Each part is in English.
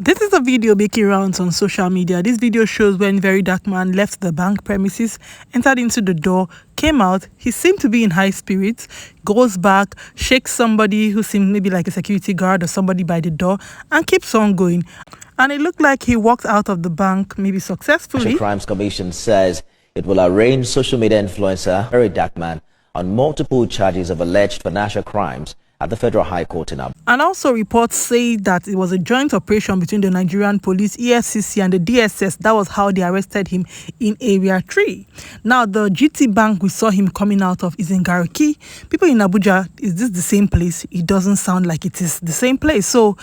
This is a video making rounds on social media. This video shows when very dark man left the bank premises, entered into the door, came out. He seemed to be in high spirits, goes back, shakes somebody who seemed maybe like a security guard or somebody by the door, and keeps on going. And it looked like he walked out of the bank maybe successfully. The Crimes Commission says it will arraign social media influencer Very Dark Man on multiple charges of alleged financial crimes at the Federal High Court in Abuja. And also reports say that it was a joint operation between the Nigerian police, EFCC and the DSS. That was how they arrested him in Area 3. Now, the GT Bank we saw him coming out of is in Garki. People in Abuja, is this the same place? It doesn't sound like it is the same place. So,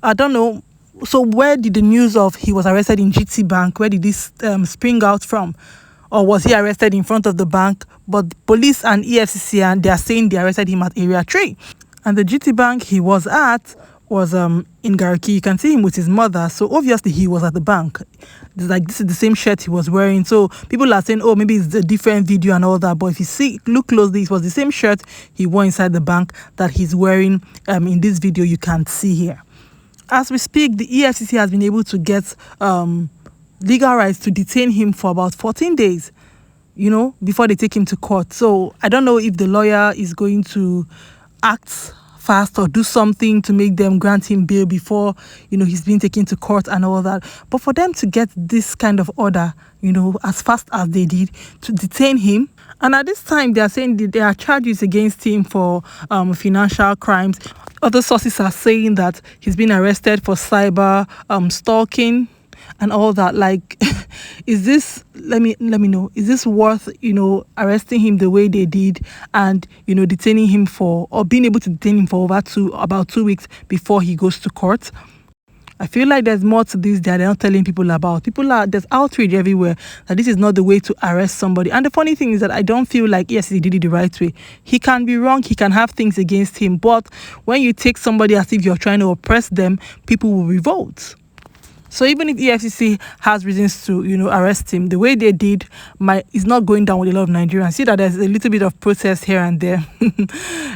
I don't know. So, where did the news of he was arrested in GT Bank, where did this spring out from? Or was he arrested in front of the bank? But police and EFCC, and they are saying they arrested him at Area 3. And the GT Bank he was at was in Garki. You can see him with his mother. So obviously he was at the bank. It's like this is the same shirt he was wearing. So people are saying, oh, maybe it's a different video and all that. But if you look closely, it was the same shirt he wore inside the bank that he's wearing in this video you can see here. As we speak, the EFCC has been able to get legal rights to detain him for about 14 days, before they take him to court. So I don't know if the lawyer is going to act fast or do something to make them grant him bail before he's being taken to court and all that. But for them to get this kind of order as fast as they did to detain him, and at this time they are saying that there are charges against him for financial crimes. Other sources are saying that he's been arrested for cyber stalking and all that. Like, is this, let me know, is this worth arresting him the way they did and detaining him for, or being able to detain him for about 2 weeks before he goes to court? I feel like there's more to this that they're not telling people about. There's outrage everywhere that this is not the way to arrest somebody. And the funny thing is that I don't feel like, yes, he did it the right way. He can be wrong. He can have things against him. But when you take somebody as if you're trying to oppress them, people will revolt. So even if EFCC has reasons to, arrest him, the way they did is not going down with a lot of Nigerians. See that there's a little bit of protest here and there.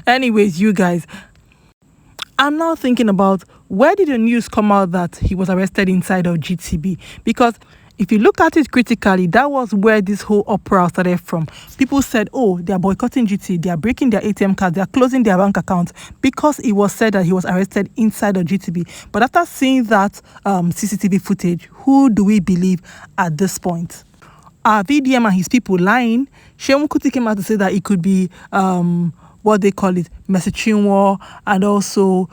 Anyways, you guys, I'm now thinking about where did the news come out that he was arrested inside of GTB? Because if you look at it critically, that was where this whole uproar started from. People said, oh, they are boycotting GT, they are breaking their ATM cards, they are closing their bank accounts because it was said that he was arrested inside of GTB. But after seeing that CCTV footage, who do we believe at this point? Are VDM and his people lying? Shehu Kuti came out to say that it could be what they call it, Mesichinwo, and also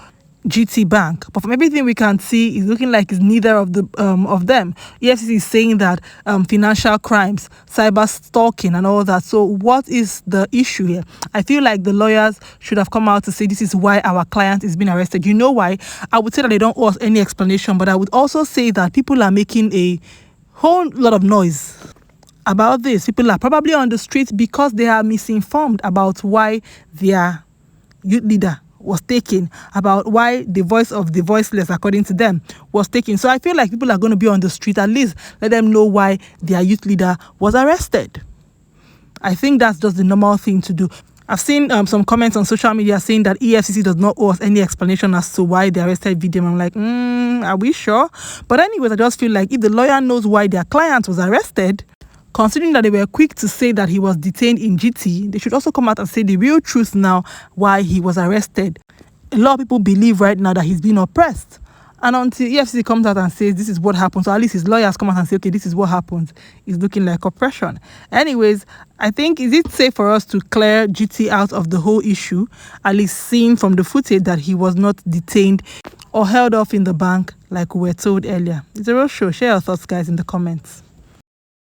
GT Bank. But from everything we can see, it's looking like it's neither of them. EFCC is saying that financial crimes, cyber stalking and all that. So what is the issue here? I feel like the lawyers should have come out to say this is why our client is being arrested. You know why? I would say that they don't owe us any explanation, but I would also say that people are making a whole lot of noise about this. People are probably on the streets because they are misinformed about why their youth leader was taken, about why the voice of the voiceless, according to them, was taken. So I feel like people are going to be on the street, at least let them know why their youth leader was arrested. I think that's just the normal thing to do. I've seen some comments on social media saying that EFCC does not owe us any explanation as to why they arrested VDM. I'm like, are we sure? But anyways, I just feel like if the lawyer knows why their client was arrested, considering that they were quick to say that he was detained in GT, they should also come out and say the real truth now why he was arrested. A lot of people believe right now that he's being oppressed. And until EFCC comes out and says this is what happened, so at least his lawyers come out and say, okay, this is what happened, it's looking like oppression. Anyways, I think, is it safe for us to clear GT out of the whole issue, at least seeing from the footage that he was not detained or held off in the bank like we were told earlier? It's a real show. Share your thoughts, guys, in the comments.